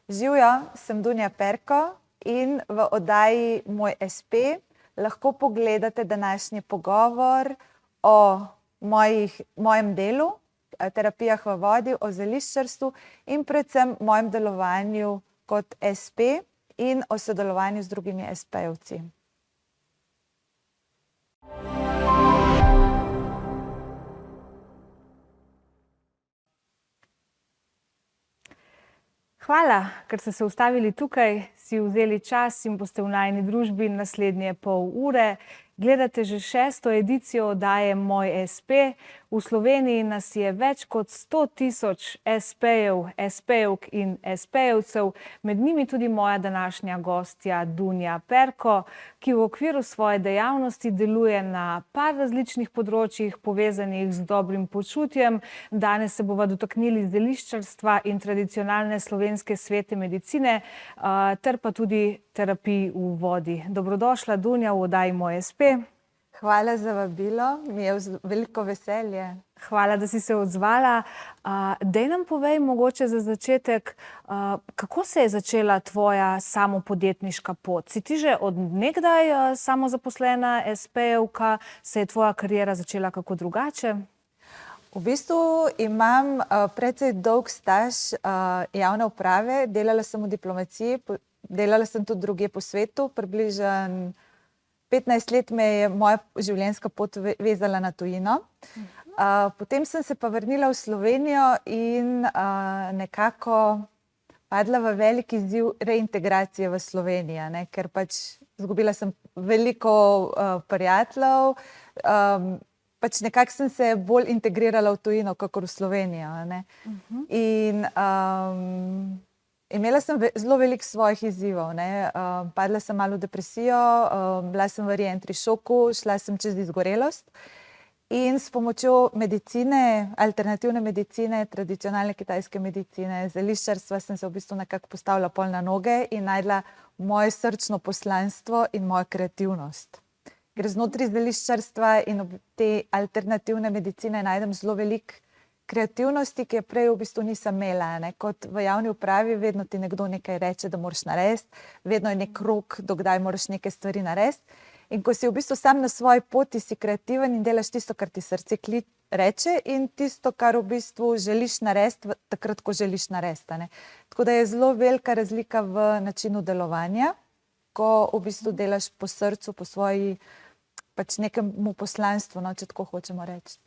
Živijo, sem Dunja Perko in v oddaji Moj SP lahko pogledate današnji pogovor o mojem delu, terapijah v vodi, o zeliščarstvu in predvsem mojem delovanju kot SP in o sodelovanju z drugimi SP-jevci. Hvala, ker ste se ustavili tukaj, si vzeli čas in boste v najini družbi naslednje pol ure. Gledate že 6. edicijo oddaje Moj SP. V Sloveniji nas je več kot 100.000 SP-jev, SP-jevk in SP-jevcev, med njimi tudi moja današnja gostja Dunja Perko, ki v okviru svoje dejavnosti deluje na par različnih področjih, povezanih z dobrim počutjem. Danes se bova dotaknili zeliščarstva in tradicionalne slovenske svete medicine, ter pa tudi terapij v vodi. Dobrodošla, Dunja, v oddaji Moj SP. Hvala za vabilo, mi je veliko veselje. Hvala, da si se odzvala. Daj nam povej mogoče za začetek, kako se je začela tvoja samopodjetniška pot? Si ti že od nekdaj samozaposlena SP-jevka? Se je tvoja kariera začela kako drugače? V bistvu imam precej dolg staž javne uprave, delala sem v diplomaciji, delala sem tudi drugje po svetu, približno 15 let me je moja življenjska pot vezala na tujino. Potem sem se pa vrnila v Slovenijo in nekako padla v velik izziv reintegracije v Slovenijo, ker pač izgubila sem veliko prijateljev, pač nekako sem se bolj integrirala v tujino, kakor v Slovenijo. In imela sem zelo veliko svojih izzivov. Padla sem malo v depresijo, bila sem v reentry šoku, šla sem čez izgorelost. In s pomočjo medicine, alternativne medicine, tradicionalne kitajske medicine, zeliščarstva sem se v bistvu nekako postavila pol na noge in našla moje srčno poslanstvo in mojo kreativnost. Ker znotraj zeliščarstva in te alternativne medicine najdem zelo veliko kreativnosti, ki je prej v bistvu nisem imela. Kot v javni upravi vedno ti nekdo nekaj reče, da moraš narediti, vedno je nek rok, do kdaj moraš neke stvari narediti. In ko si v bistvu sam na svoji poti, si kreativen in delaš tisto, kar ti srce reče in tisto, kar v bistvu želiš narediti, takrat, ko želiš narediti. Tako da je zelo velika razlika v načinu delovanja, ko v bistvu delaš po srcu, po svoji pač nekemu poslanstvu, če tako hočemo reči.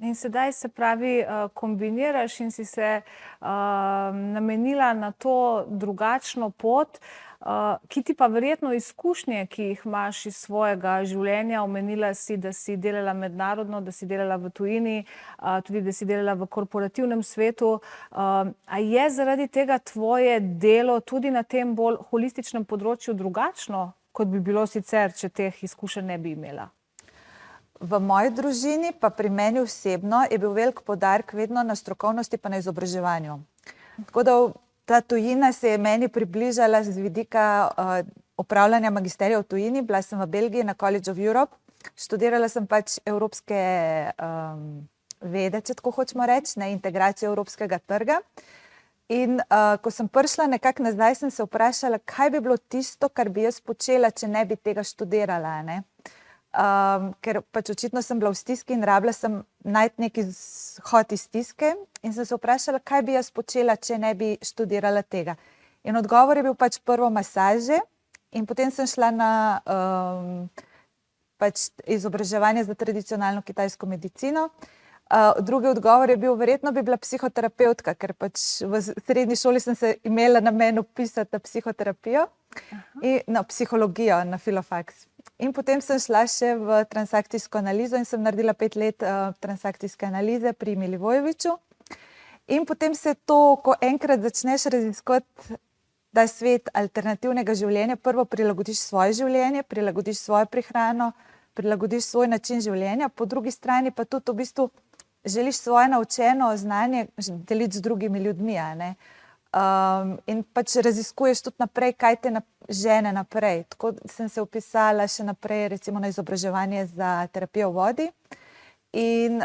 In sedaj, se pravi, kombiniraš in si se namenila na to drugačno pot, ki ti pa verjetno izkušnje, ki jih imaš iz svojega življenja, omenila si, da si delala mednarodno, da si delala v tujini, tudi da si delala v korporativnem svetu. A je zaradi tega tvoje delo tudi na tem bolj holističnem področju drugačno, kot bi bilo sicer, če teh izkušenj ne bi imela? V moji družini, pa pri meni osebno, je bil velik poudarek vedno na strokovnosti pa na izobraževanju. Tako da ta tujina se je meni približala z vidika opravljanja magisterija v tujini. Bila sem v Belgiji na College of Europe, študirala sem pač evropske vede, če tako hočemo reči, integracijo evropskega trga. In ko sem prišla nekako nazaj, sem se vprašala, kaj bi bilo tisto, kar bi jaz počela, če ne bi tega študirala. Ker pač očitno sem bila v stiski in rabila sem najti neki izhod iz stiske in sem se vprašala, kaj bi jaz počela, če ne bi študirala tega. In odgovor je bil pač prvo masaže in potem sem šla na pač izobraževanje za tradicionalno kitajsko medicino. Drugi odgovor je bil, verjetno bi bila psihoterapevtka, ker pač v srednji šoli sem se imela namen vpisati na psihoterapijo in na psihologijo, na filofaks. In potem sem šla še v transakcijsko analizo in sem naredila 5 let transakcijske analize pri Milivojeviću. In potem se to, ko enkrat začneš raziskovati ta svet alternativnega življenja, prvo prilagodiš svoje življenje, prilagodiš svojo prehrano, prilagodiš svoj način življenja, po drugi strani pa tudi v bistvu želiš svoje naučeno znanje deliti z drugimi ljudmi. In pač raziskuješ tudi naprej, kaj te žene naprej. Tako sem se vpisala še naprej recimo na izobraževanje za terapijo v vodi In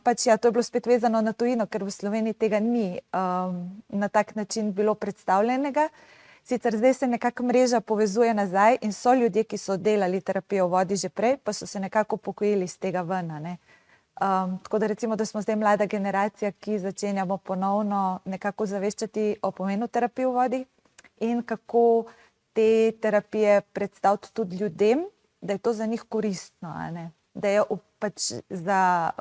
pač ja, to je bilo spet vezano na tujino, ker v Sloveniji tega ni na tak način bilo predstavljenega. Sicer zdaj se nekako mreža povezuje nazaj in so ljudje, ki so delali terapijo v vodi že prej, pa so se nekako upokojili iz tega ven, ne. Tako da recimo, da smo zdaj mlada generacija, ki začenjamo ponovno nekako zaveščati o pomenu terapije v vodi in kako te terapije predstaviti tudi ljudem, da je to za njih koristno, a ne. Da je pač za,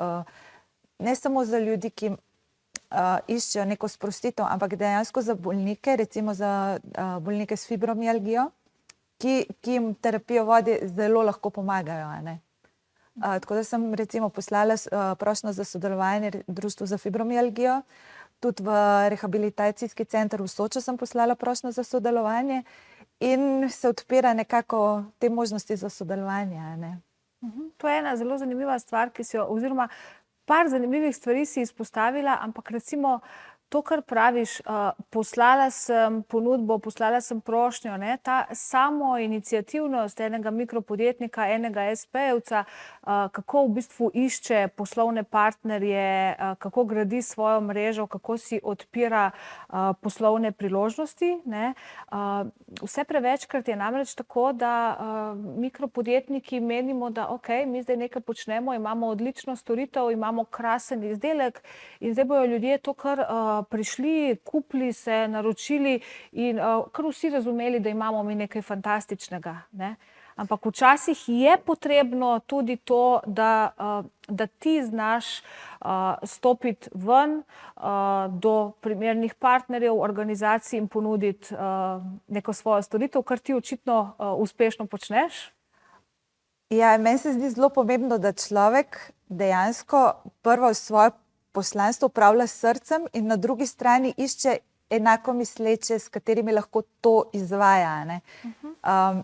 ne samo za ljudi, ki iščejo neko sprostitev, ampak dejansko za bolnike, recimo za bolnike s fibromialgijo, ki jim terapije v vodi zelo lahko pomagajo, a ne. Tako da sem recimo poslala prošnjo za sodelovanje Društvu za fibromialgijo, tudi v rehabilitacijski center v Soču sem poslala prošnjo za sodelovanje in se odpira nekako te možnosti za sodelovanje, a ne. To je ena zelo zanimiva stvar, ki si jo, oziroma par zanimivih stvari si izpostavila, ampak recimo to, kar praviš, poslala sem ponudbo, poslala sem prošnjo, ne, ta samoiniciativnost enega mikropodjetnika, enega espe-jevca, kako v bistvu išče poslovne partnerje, kako gradi svojo mrežo, kako si odpira poslovne priložnosti, ne. Vse prevečkrat je namreč tako, da mikropodjetniki menimo, da okej, mi zdaj nekaj počnemo, imamo odlično storitev, imamo krasen izdelek in zdaj bojo ljudje to kar prišli, kupili se, naročili in kar vsi razumeli, da imamo mi nekaj fantastičnega, ne. Ampak včasih je potrebno tudi to, da ti znaš stopiti ven do primernih partnerjev, organizacij in ponuditi neko svojo storitev, kar ti očitno uspešno počneš. Ja, meni se zdi zelo pomembno, da človek dejansko prvo svoje poslanstvo upravlja s srcem in na drugi strani išče enako misleče, s katerimi lahko to izvaja, ne.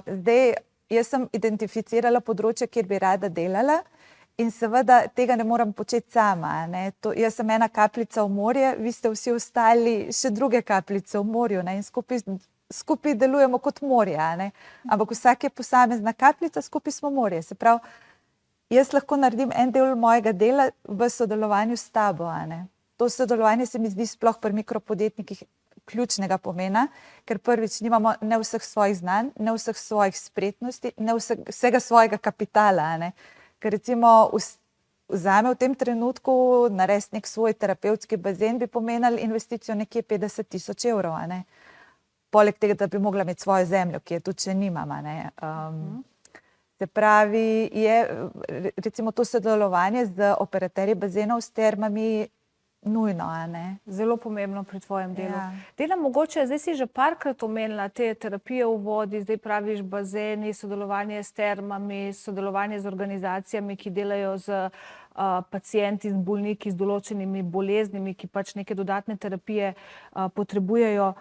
Zdaj, jaz sem identificirala področje, kjer bi rada delala in seveda tega ne morem početi sama, ne. Jaz sem ena kapljica v morje, vi ste vsi ostali še druge kapljice v morju, ne, in skupaj delujemo kot morje, a ne. Ampak vsak je posamezna kapljica, skupaj smo morje. Se pravi, jaz lahko naredim en del mojega dela v sodelovanju s tabo, a ne. To sodelovanje se mi zdi sploh pri mikropodjetnikih ključnega pomena, ker prvič nimamo ne vseh svojih znanj, ne vseh svojih spretnosti, ne vsega svojega kapitala, a ne. Ker recimo zame v tem trenutku narediti nek svoj terapevtski bazen bi pomenil investicijo nekje 50 000 evrov, a ne. Poleg tega, da bi mogla imeti svojo zemljo, ki je tudi še nimam, a ne. Se pravi, je recimo to sodelovanje z operaterji bazenov s termami nujno, a ne. Zelo pomembno pri tvojem delu. Ja. Dej nam mogoče, zdaj si že parkrat omenila te terapije v vodi, zdaj praviš bazeni, sodelovanje s termami, sodelovanje z organizacijami, ki delajo z pacienti, z bolniki, z določenimi boleznimi, ki pač neke dodatne terapije potrebujejo.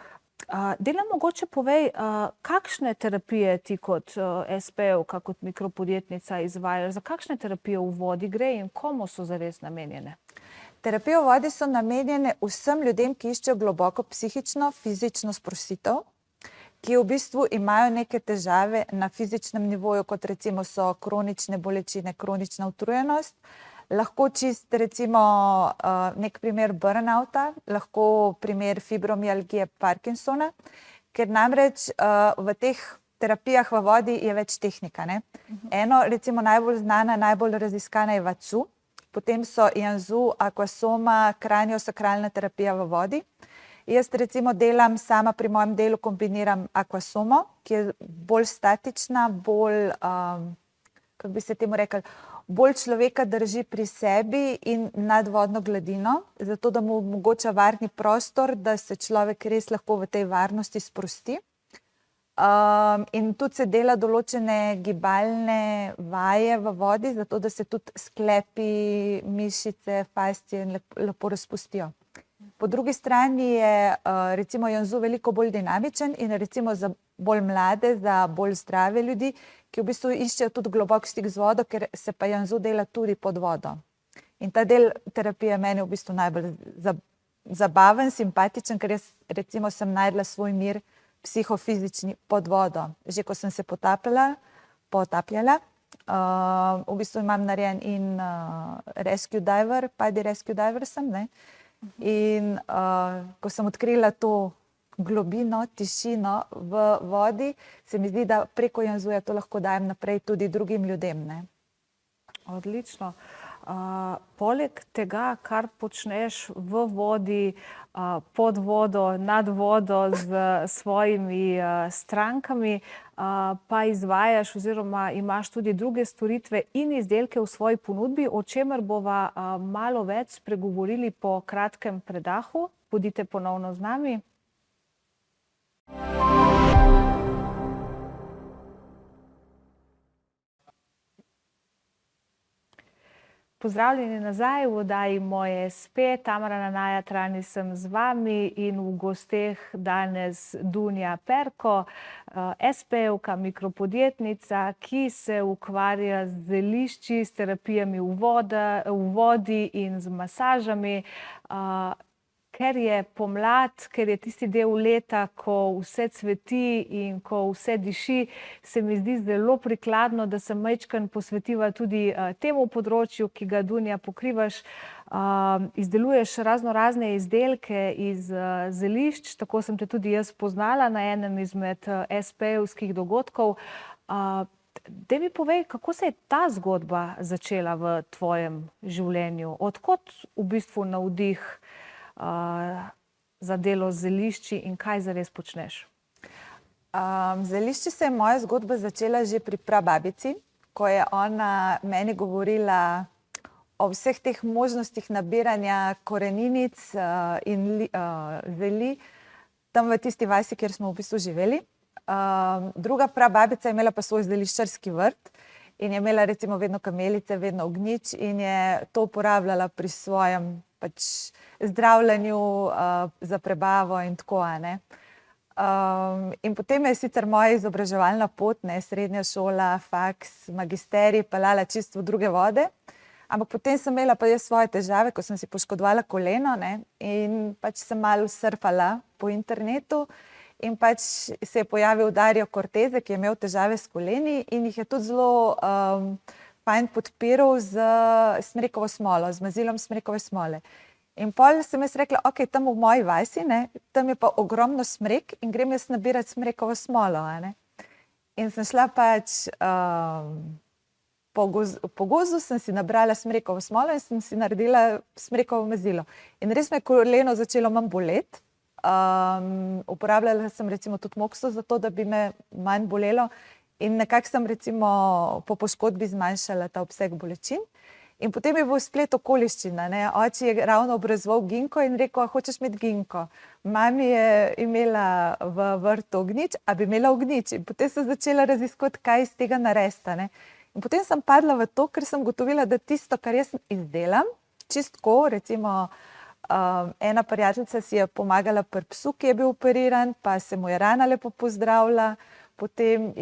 Dej nam mogoče povej, kakšne terapije ti kot espe-jevka, kot mikropodjetnica izvajaš, za kakšne terapije v vodi gre in komu so zares namenjene? Terapije v vodi so namenjene vsem ljudem, ki iščejo globoko psihično, fizično sprostitev, ki v bistvu imajo neke težave na fizičnem nivoju, kot recimo so kronične bolečine, kronična utrujenost, lahko čist recimo nek primer burnouta, lahko primer fibromialgije Parkinsona, ker namreč v teh terapijah v vodi je več tehnika, ne. Eno recimo najbolj znana, najbolj raziskana je Vatsu, potem so Janzu, Aquasoma, kraniosakralna terapija v vodi. Jaz recimo delam sama pri mojem delu, kombiniram Aquasomo, ki je bolj statična, bolj, kako bi se temu rekli, bolj človeka drži pri sebi in nad vodno gladino, zato da mu omogoča varni prostor, da se človek res lahko v tej varnosti sprosti. In tudi se dela določene gibalne vaje v vodi, zato da se tudi sklepi, mišice, fascije lepo razpustijo. Po drugi strani je recimo Janzu veliko bolj dinamičen in recimo za bolj mlade, za bolj zdrave ljudi, ki v bistvu iščejo tudi globok stik z vodo, ker se pa Janzu dela tudi pod vodo. In ta del terapije meni v bistvu najbolj zabaven, simpatičen, ker jaz recimo sem našla svoj mir psihofizični pod vodo. Že ko sem se potapljala, V bistvu imam narejen in rescue diver, paddy rescue diver sem, ne. In ko sem odkrila to globino, tišino v vodi, se mi zdi, da preko Janzuja to lahko dajem naprej tudi drugim ljudem, ne. Odlično. Poleg tega, kar počneš v vodi, pod vodo, nad vodo z svojimi strankami, pa izvajaš oziroma imaš tudi druge storitve in izdelke v svoji ponudbi, o čemer bova malo več spregovorili po kratkem predahu. Bodite ponovno z nami. Pozdravljeni nazaj v oddaji Moj espe. Tamara Nanaja Trani sem z vami in v gosteh danes Dunja Perko, espejevka, mikropodjetnica, ki se ukvarja z zelišči, s terapijami v vodi in z masažami. Ker je pomlad, ker je tisti del leta, ko vse cveti in ko vse diši, se mi zdi zelo prikladno, da se majčkeno posvetiva tudi temu področju, ki ga, Dunja, pokrivaš. Izdeluješ raznorazne izdelke iz zelišč, tako sem te tudi jaz poznala na enem izmed espejevskih dogodkov. Daj mi povej, kako se je ta zgodba začela v tvojem življenju? Od kod v bistvu navdih za delo z zelišči in kaj zares počneš? Zelišči se je moja zgodba začela že pri prababici, ko je ona meni govorila o vseh teh možnostih nabiranja koreninic in zeli tam v tisti vasi, kjer smo v bistvu živeli. Druga prababica je imela pa svoj zeliščarski vrt in je imela recimo vedno kamelice, vedno ognjič in je to uporabljala pri svojem zdravljenju, za prebavo in tako, ne. In potem je sicer moja izobraževalna pot, ne, srednja šola, faks, magisterij, peljala čisto v druge vode, ampak potem sem imela pa jaz svoje težave, ko sem si poškodovala koleno, ne, in sem malo surfala po internetu in se je pojavil Dario Cortese, ki je imel težave s koleni in jih je tudi zelo fajn podpiral z smrekovo smolo, z mazilom smrekove smole. In pol sem jaz rekla, ok, tam v moji vasi, ne, tam je pa ogromno smrek in grem jaz nabirati smrekovo smolo, a ne. In sem šla po gozdu, sem si nabrala smrekovo smolo in sem si naredila smrekovo mazilo. In res me je koleno začelo manj boleti. Uporabljala sem recimo tudi mokso za to, da bi me manj bolelo. In nekako sem recimo po poškodbi zmanjšala ta obseg bolečin. In potem je bil splet okoliščina, ne. Oči je ravno obrazoval ginko in rekel, a hočeš imeti ginko. Mami je imela v vrtu ognjič, a bi imela ognjič. In potem sem začela raziskovati, kaj iz tega narediti, ne. In potem sem padla v to, ker sem ugotovila, da tisto, kar jaz izdelam, čistko, recimo ena prijateljica si je pomagala pri psu, ki je bil operiran, pa se mu je rana lepo pozdravila. Potem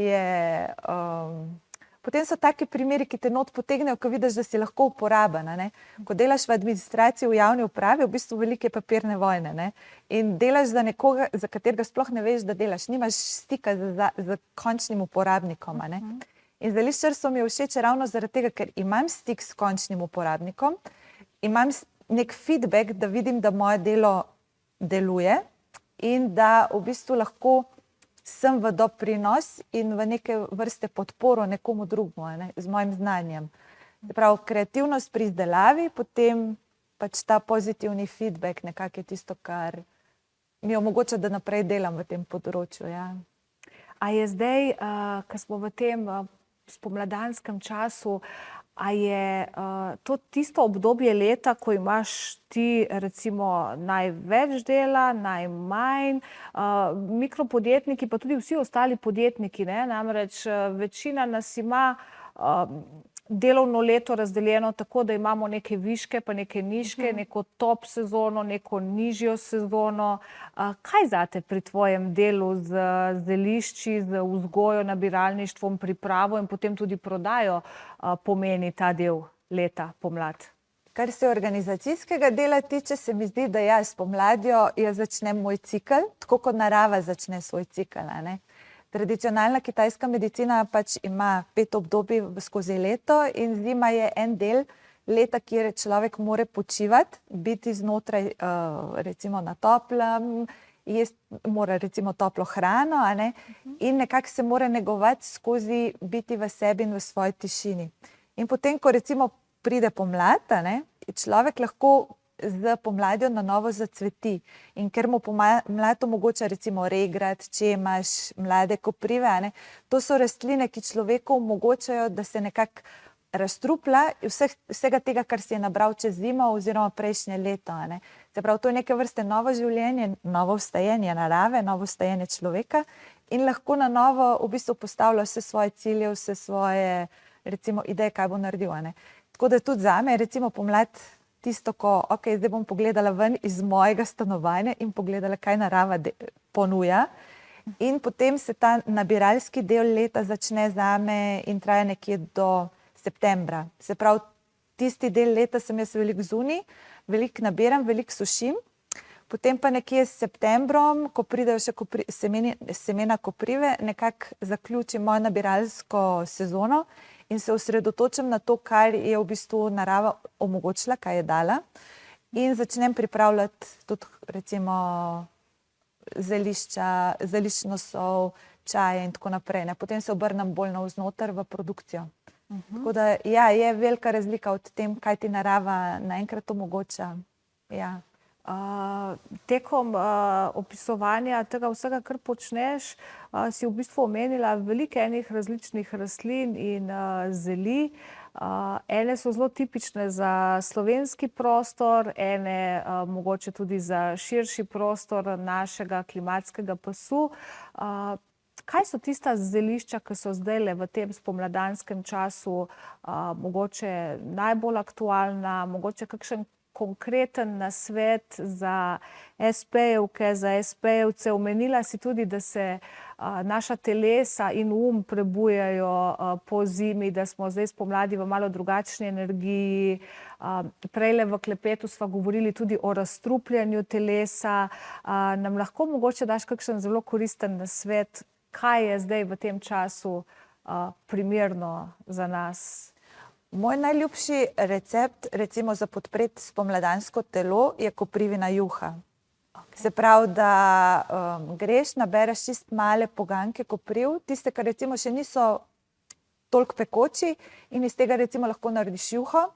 so taki primeri, ki te not potegnejo, ko vidiš, da si lahko uporaben, ne. Ko delaš v administraciji, v javni upravi, v bistvu velike papirne vojne, ne. In delaš za nekoga, za katerega sploh ne veš, da delaš. Nimaš stika z končnim uporabnikom, a ne. In zeliščarstvo mi je všeč ravno zaradi tega, ker imam stik s končnim uporabnikom, imam nek feedback, da vidim, da moje delo deluje in da v bistvu lahko sem v doprinos in v neke vrste podporo nekomu drugemu, ne, z mojim znanjem. Se pravi, kreativnost pri izdelavi, potem ta pozitivni feedback nekako je tisto, kar mi omogoča, da naprej delam v tem področju, ja. A je zdaj, ko smo v tem spomladanskem času, a je to tisto obdobje leta, ko imaš ti recimo največ dela, najmanj, mikropodjetniki, pa tudi vsi ostali podjetniki, ne, namreč večina nas ima delovno leto razdeljeno tako, da imamo neke viške, pa neke nižke, neko top sezono, neko nižjo sezono. Kaj zate pri tvojem delu z zelišči, z vzgojo, nabiralništvom, pripravo in potem tudi prodajo pomeni ta del leta, pomlad? Kar se organizacijskega dela tiče, se mi zdi, da s pomladjo jaz začnem moj cikel, tako kot narava začne svoj cikel, a ne. Tradicionalna kitajska medicina pač ima 5 obdobij skozi leto in zima je en del leta, kjer človek mora počivati, biti znotraj, recimo na toplem, mora recimo toplo hrano, a ne? In nekako se mora negovati skozi biti v sebi in v svoji tišini. In potem, ko recimo pride pomlad, a ne, človek lahko z pomladjo na novo zacveti. In ker mu pomlad omogoča recimo regrat, čemaž, mlade koprive, a ne, to so rastline, ki človeku omogočajo, da se nekako razstruplja vsega tega, kar si je nabral čez zimo oziroma prejšnje leto, a ne. Se pravi, to je neke vrste novo življenje, novo vstajanje narave, novo vstajanje človeka in lahko na novo v bistvu postavlja vse svoje cilje, vse svoje recimo ideje, kaj bo naredil, a ne. Tako da tudi zame je recimo pomlad tisto, ko, ok, zdaj bom pogledala ven iz mojega stanovanja in pogledala, kaj narava ponuja. In potem se ta nabiralski del leta začne zame in traja nekje do septembra. Se pravi, tisti del leta sem jaz veliko zunaj, veliko nabiram, veliko sušim. Potem pa nekje s septembrom, ko pridejo še semena koprive, nekako zaključim mojo nabiralsko sezono in se osredotočim na to, kar je v bistvu narava omogočila, kaj je dala. In začnem pripravljati tudi recimo zelišča, zeliščno sol, čaje in tako naprej, ne. Potem se obrnem bolj navznoter v produkcijo. Tako da, ja, je velika razlika od tem, kaj ti narava naenkrat omogoča. Ja. Tekom opisovanja tega vsega, kar počneš, si v bistvu omenila veliko enih različnih rastlin in zeli. Ene so zelo tipične za slovenski prostor, ene mogoče tudi za širši prostor našega klimatskega pasu. Kaj so tista zelišča, ki so zdajle v tem spomladanskem času mogoče najbolj aktualna, mogoče kakšen konkreten nasvet za espejevke, za espejevce? Omenila si tudi, da se naša telesa in prebujajo po zimi, da smo zdaj spomladi v malo drugačni energiji. Prejle v klepetu sva govorili tudi o razstrupljanju telesa. Nam lahko mogoče daš kakšen zelo koristen nasvet, kaj je zdaj v tem času primerno za nas? Moj najljubši recept, recimo za podpreti spomladansko telo, je koprivina juha. Se pravi, da greš, nabereš čist male poganjke kopriv, tiste, ki recimo še niso toliko pekoči in iz tega recimo lahko narediš juho.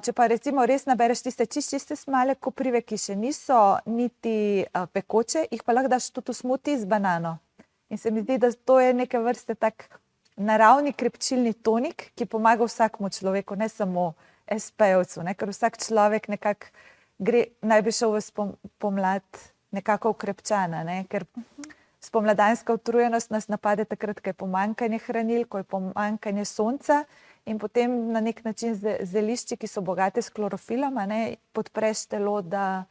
Če pa recimo res nabereš tiste čiste male koprive, ki še niso niti pekoče, jih pa lahko daš tudi v smuti z banano. In se mi zdi, da to je neke vrste tak naravni krepčilni tonik, ki pomaga vsakmu človeku, ne samo espejevcu, ne, ker vsak človek nekako naj bi šel v pomlad nekako ukrepčana, ne, ker spomladanska utrujenost nas napade takrat, ko je pomanjkanje hranil, ko je pomanjkanje sonca in potem na nek način zelišči, ki so bogate s klorofilom, a ne, podpreš telo, da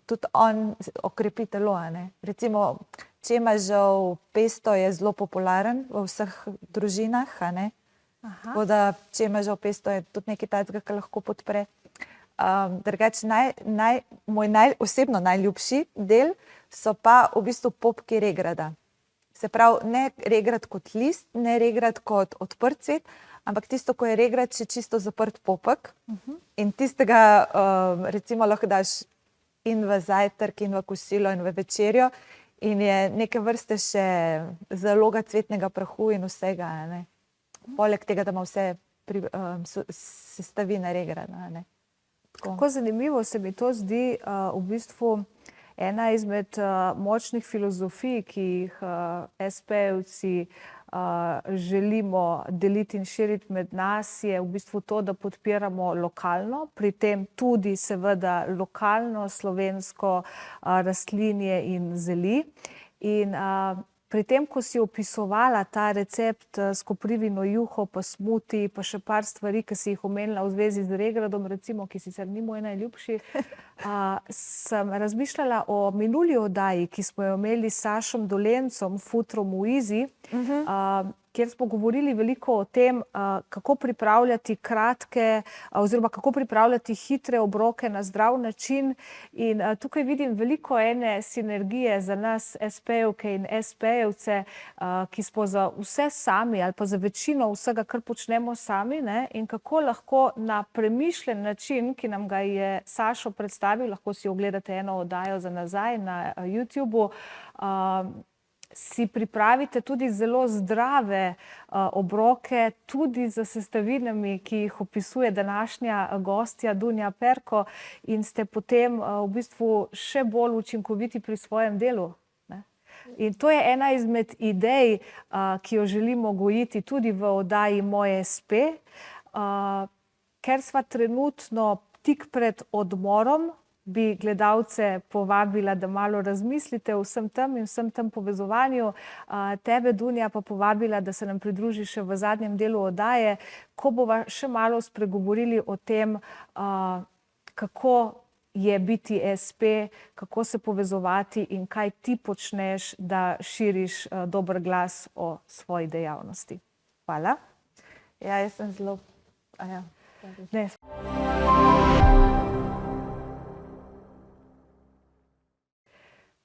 tudi on okrepi telo, a ne. Recimo čemažev pesto je zelo popularen v vseh družinah, a ne. Tako da čemažev pesto je tudi nekaj takega, kar lahko podpre. Drugače moj osebno najljubši del so pa v bistvu popki regrata. Se pravi, ne regrat kot list, ne regrat kot odprt cvet, ampak tisto, ko je regrat še čisto zaprt popek. In tistega recimo lahko daš in v zajtrk, in v kosilo, in v večerjo. In je neke vrste še zaloga cvetnega prahu in vsega, ne. Poleg tega, da ima vse sestavine regrata, ne. Kako zanimivo se mi to zdi, v bistvu ena izmed močnih filozofij, ki jih espejevci želimo deliti in širiti med nas, je v bistvu to, da podpiramo lokalno, pri tem tudi seveda lokalno slovensko rastlinje in zeli. In pri tem, ko si opisovala ta recept s koprivino juho, pa smuti, pa še par stvari, ki si jih omenila v zvezi z regradom, recimo, ki sicer ni moj najljubši, sem razmišljala o minuli oddaji, ki smo jo imeli s Sašom Dolencem, Futrom v Izi. kjer smo govorili veliko o tem, kako pripravljati kratke oziroma kako pripravljati hitre obroke na zdrav način. In tukaj vidim veliko ene sinergije za nas SP-jevke in SP-jevce, ki smo za vse sami ali pa za večino vsega, kar počnemo sami, ne? In kako lahko na premišljen način, ki nam ga je Sašo predstavil, lahko si ogledate eno oddajo za nazaj na YouTubeu, si pripravite tudi zelo zdrave obroke, tudi z sestavinami, ki jih opisuje današnja gostja Dunja Perko, in ste potem v bistvu še bolj učinkoviti pri svojem delu. In to je ena izmed idej, ki jo želimo gojiti tudi v oddaji Moj SP, ker sva trenutno tik pred odmorom, bi gledalce povabila, da malo razmislite o vsem tem in vsem tem povezovanju. Tebe, Dunja, pa povabila, da se nam pridruži še v zadnjem delu oddaje, ko bova še malo spregovorili o tem, kako je biti SP, kako se povezovati in kaj ti počneš, da širiš dober glas o svoji dejavnosti. Hvala. Ja, jaz sem zelo... Ne.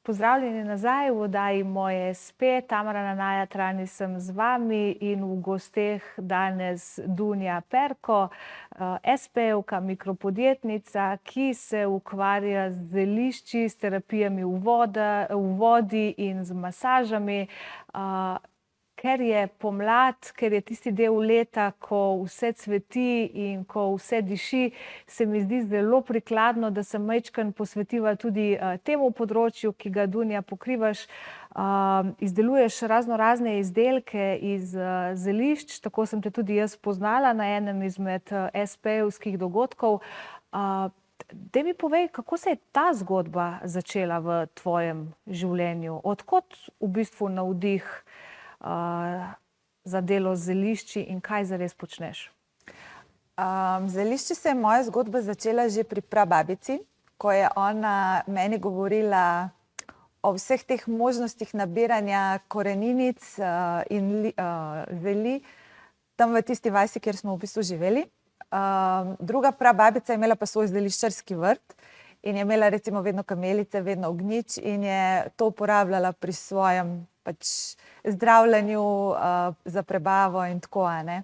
Pozdravljeni nazaj v oddaji Moj SP. Tamara Nanaja Trani sem z vami in v gosteh danes Dunja Perko, SP-jevka, mikropodjetnica, ki se ukvarja z zelišči, s terapijami v vodi in z masažami. Ker je pomlad, ker je tisti del leta, ko vse cveti in ko vse diši, se mi zdi zelo prikladno, da se majčkeno posvetiva tudi temu področju, ki ga, Dunja, pokrivaš. Izdeluješ razne izdelke iz zelišč, tako sem te tudi jaz poznala na enem izmed SP-jevskih dogodkov. Daj mi povej, kako se je ta zgodba začela v tvojem življenju? Od kod v bistvu navdih za delo z zelišči in kaj zares počneš? Zelišči se je moja zgodba začela že pri prababici, ko je ona meni govorila o vseh teh možnostih nabiranja koreninic in zeli tam v tisti vasi, kjer smo v bistvu živeli. Druga prababica je imela pa svoj zeliščarski vrt in je imela recimo vedno kamelice, vedno ognjič in je to uporabljala pri svojem zdravljenju, za prebavo in tako, ne.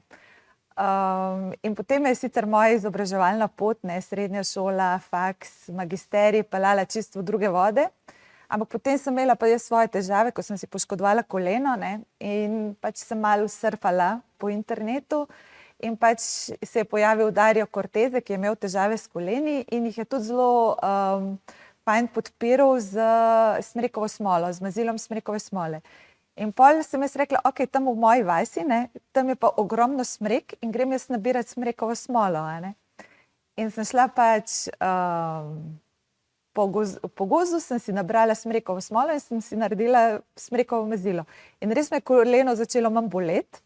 In potem je sicer moja izobraževalna pot, ne, srednja šola, faks, magisterij, peljala čisto v druge vode, ampak potem sem imela pa jaz svoje težave, ko sem si poškodovala koleno, ne, in sem malo surfala po internetu in se je pojavil Dario Cortese, ki je imel težave s koleni in jih je tudi zelo fajn podpiral z smrekovo smolo, z mazilom smrekove smole. In pol sem jaz rekla, ok, tam v moji vasi, ne, tam je pa ogromno smrek in grem jaz nabirati smrekovo smolo, ne. In sem šla po gozdu, sem si nabrala smrekovo smolo in sem si naredila smrekovo mazilo. In res me je koleno začelo manj boleti.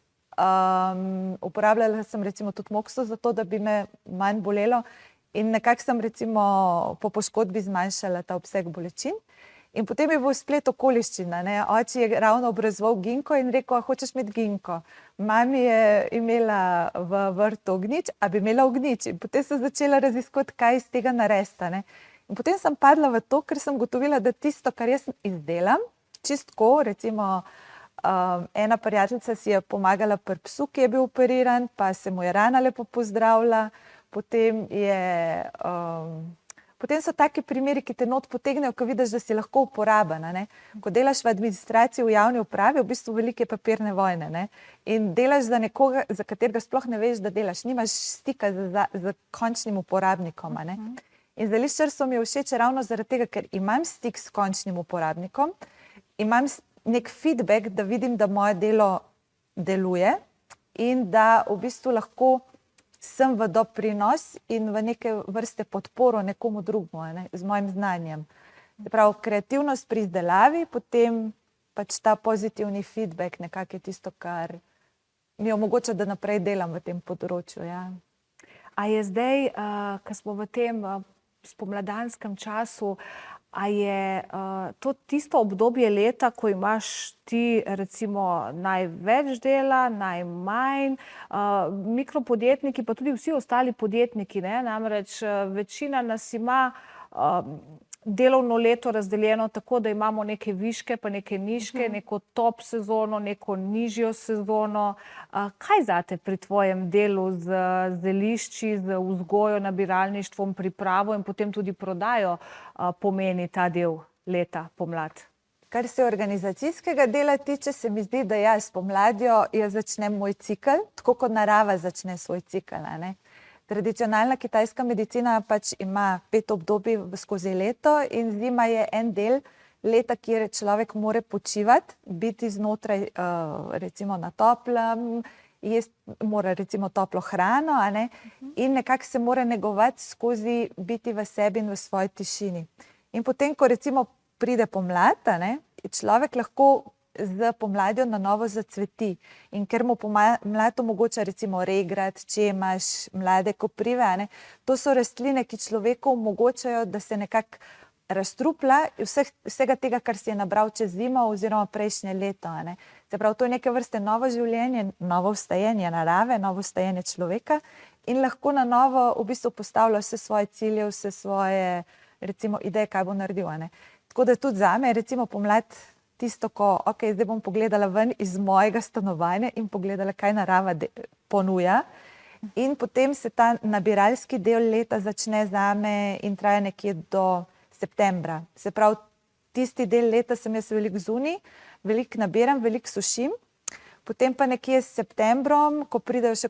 Uporabljala sem recimo tudi mokso za to, da bi me manj bolelo. In nekako sem recimo po poškodbi zmanjšala ta obseg bolečin. In potem je bil splet okoliščina, ne. Oči je ravno obrazoval ginko in rekel, a hočeš imeti ginko. Mami je imela v vrtu ognjič, a bi imela ognjič. In potem sem začela raziskovati, kaj iz tega narediti, ne. In potem sem padla v to, ker sem ugotovila, da tisto, kar jaz izdelam, čistko, recimo ena prijateljica si je pomagala pri psu, ki je bil operiran, pa se mu je rana lepo pozdravila. Potem so taki primeri, ki te not potegnejo, ko vidiš, da si lahko uporaben, ne. Ko delaš v administraciji, v javni upravi, v bistvu velike papirne vojne, ne. In delaš za nekoga, za katerega sploh ne veš, da delaš. Nimaš stika z končnim uporabnikom, ne. In zeliščarstvo mi je všeč ravno zaradi tega, ker imam stik s končnim uporabnikom, imam nek feedback, da vidim, da moje delo deluje in da v bistvu lahko sem v doprinos in v neke vrste podporo nekomu drugemu, ne, z mojim znanjem. Se pravi, kreativnost pri izdelavi, potem ta pozitivni feedback nekako je tisto, kar mi omogoča, da naprej delam v tem področju, ja. A je zdaj, ko smo v tem spomladanskem času, A je to tisto obdobje leta, ko imaš ti recimo največ dela, najmanj, mikropodjetniki, pa tudi vsi ostali podjetniki, ne? Namreč večina nas ima delovno leto razdeljeno tako, da imamo neke viške, pa neke nižke, neko top sezono, neko nižjo sezono. Kaj zate pri tvojem delu z zelišči, z vzgojo, nabiralništvom, pripravo in potem tudi prodajo pomeni ta del leta, pomlad? Kar se organizacijskega dela tiče, se mi zdi, da ja, s pomladjo jaz začnem moj cikel, tako kot narava začne svoj cikel, a ne. Tradicionalna kitajska medicina pač ima 5 obdobij skozi leto in zima je en del leta, kjer človek mora počivati, biti znotraj recimo na toplem, jesti mora recimo toplo hrano, a ne, in nekako se mora negovati skozi biti v sebi in v svoji tišini. In potem, ko recimo pride pomlad, a ne, človek lahko z pomladjo na novo zacveti. In ker mu pomlad omogoča recimo regrat, čemaž, mlade koprive, a ne, to so rastline, ki človeku omogočajo, da se nekako razstrupla vsega tega, kar si je nabral čez zimo oziroma prejšnje leto, a ne. Se pravi, to je neke vrste novo življenje, novo vstajenje narave, novo vstajenje človeka in lahko na novo v bistvu postavlja vse svoje cilje, vse svoje recimo ideje, kaj bo naredil, a ne. Tako da tudi zame recimo pomlad tisto, ko zdaj bom pogledala ven iz mojega stanovanja in pogledala, kaj narava ponuja. In potem se ta nabiralski del leta začne zame in traja nekje do septembra. Se pravi, tisti del leta sem jaz veliko zunaj, veliko nabiram, veliko sušim. Potem pa nekje s septembrom, ko pridejo še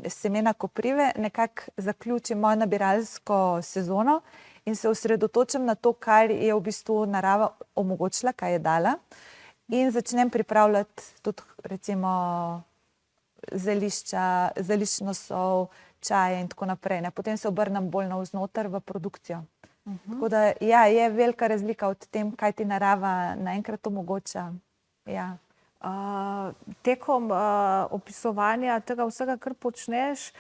semena koprive, nekako zaključim mojo nabiralsko sezono in se osredotočim na to, kar je v bistvu narava omogočila, kaj je dala. In začnem pripravljati tudi recimo zelišča, zeliščno sol, čaje in tako naprej, ne. Potem se obrnem bolj navznoter v produkcijo. Tako da ja, je velika razlika od tem, kaj ti narava naenkrat omogoča. Ja. Tekom opisovanja tega vsega, kar počneš,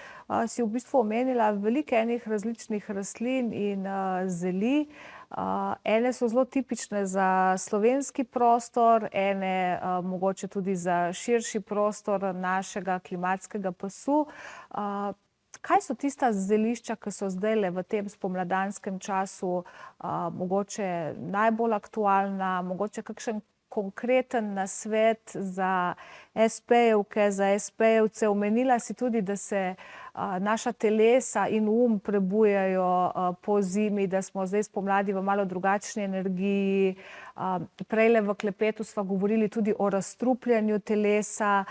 si v bistvu omenila veliko enih različnih rastlin in zeli. Ene so zelo tipične za slovenski prostor, ene mogoče tudi za širši prostor našega klimatskega pasu. Kaj so tista zelišča, ki so zdajle v tem spomladanskem času mogoče najbolj aktualna, mogoče kakšen konkreten nasvet za espejevke, za espejevce? Omenila si tudi, da se naša telesa in prebujajo po zimi, da smo zdaj spomladi v malo drugačni energiji. Prejle v klepetu sva govorili tudi o razstrupljanju telesa.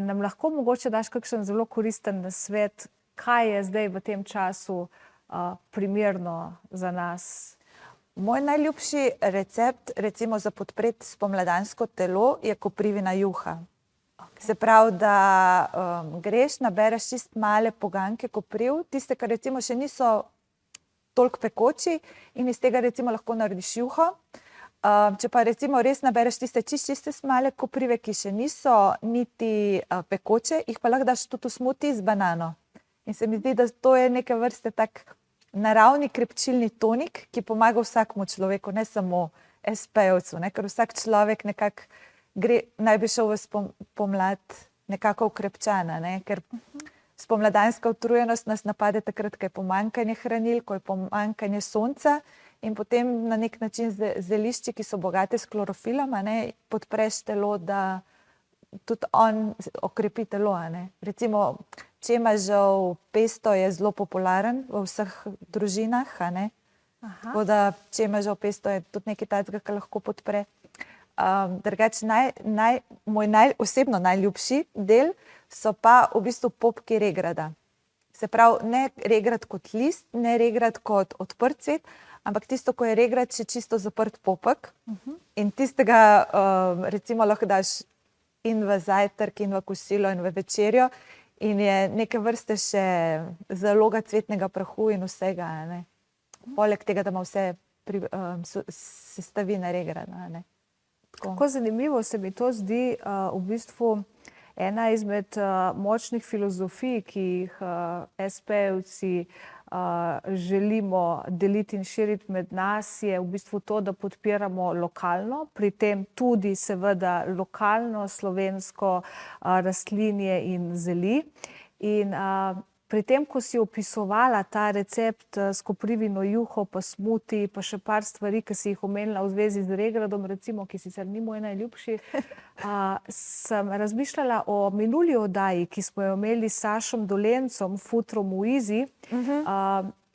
Nam lahko mogoče daš kakšen zelo koristen nasvet, kaj je zdaj v tem času primerno za nas? Moj najljubši recept recimo za podpreti spomladansko telo je koprivina juha. Se pravi, da greš, nabereš čist male poganjke kopriv, tiste, ki recimo še niso toliko pekoči in iz tega recimo lahko narediš juho. Če pa recimo res nabereš tiste čiste male koprive, ki še niso niti pekoče, jih pa lahko daš tudi v smuti z banano. In se mi zdi, da to je neke vrste tak naravni krepčilni tonik, ki pomaga vsakemu človeku, ne samo espejevcu, ne, ker vsak človek nekako naj bi šel v pomlad nekako okrepčana, ne, ker spomladanska utrujenost nas napade takrat, ko je pomanjkanje hranil, ko je pomanjkanje sonca in potem na nek način zelišči, ki so bogate s klorofilom, a ne, podpreš telo, da tudi on okrepi telo, a ne. Recimo čemažev pesto je zelo popularen v vseh družinah, a ne. Tako da čemažev pesto je tudi nekaj takega, kar lahko podpre. Drugače moj osebno najljubši del so pa v bistvu popki regrata. Se pravi, ne regrat kot list, ne regrat kot odprt cvet, ampak tisto, ko je regrat še čisto zaprt popek. In tistega recimo lahko daš in v zajtrk, in v kosilo, in v večerjo. In je neke vrste še zaloga cvetnega prahu in vsega, a ne. Poleg tega, da ima vse sestavine regrata, a ne. Kako zanimivo se mi to zdi, v bistvu ena izmed močnih filozofij, ki jih espejevci želimo deliti in širiti med nas, je v bistvu to, da podpiramo lokalno, pri tem tudi seveda lokalno slovensko rastlinje in zeli. In pri tem, ko si opisovala ta recept s koprivino juho, pa smuti, pa še par stvari, ki si jih omenila v zvezi z regradom, recimo, ki sicer ni moj najljubši, sem razmišljala o minuli oddaji, ki smo jo imeli s Sašom Dolencem, Food from Easy,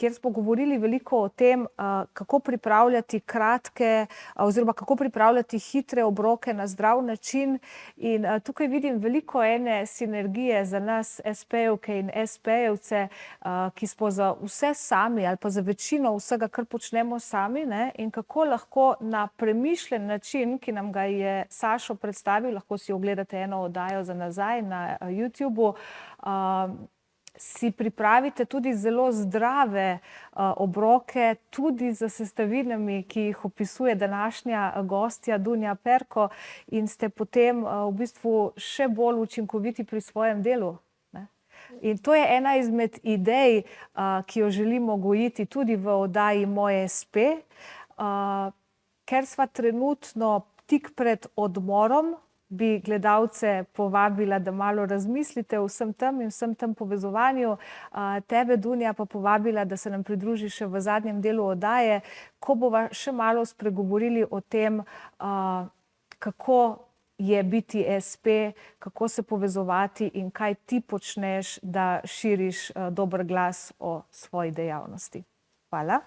kjer smo govorili veliko o tem, kako pripravljati kratke oziroma kako pripravljati hitre obroke na zdrav način. In tukaj vidim veliko ene sinergije za nas SP-jevke in SP-jevce, ki smo za vse sami ali pa za večino vsega, kar počnemo sami, ne? In kako lahko na premišljen način, ki nam ga je Sašo predstavil, lahko si ogledate eno oddajo za nazaj na YouTubeu, si pripravite tudi zelo zdrave obroke, tudi z sestavinami, ki jih opisuje današnja gostja Dunja Perko, in ste potem v bistvu še bolj učinkoviti pri svojem delu. Ne? In to je ena izmed idej, ki jo želimo gojiti tudi v oddaji Moj SP, ker sva trenutno tik pred odmorom, bi gledalce povabila, da malo razmislite o vsem tem in vsem tem povezovanju. Tebe, Dunja, pa povabila, da se nam pridružiš še v zadnjem delu oddaje, ko bova še malo spregovorili o tem, kako je biti SP, kako se povezovati in kaj ti počneš, da širiš dober glas o svoji dejavnosti. Hvala.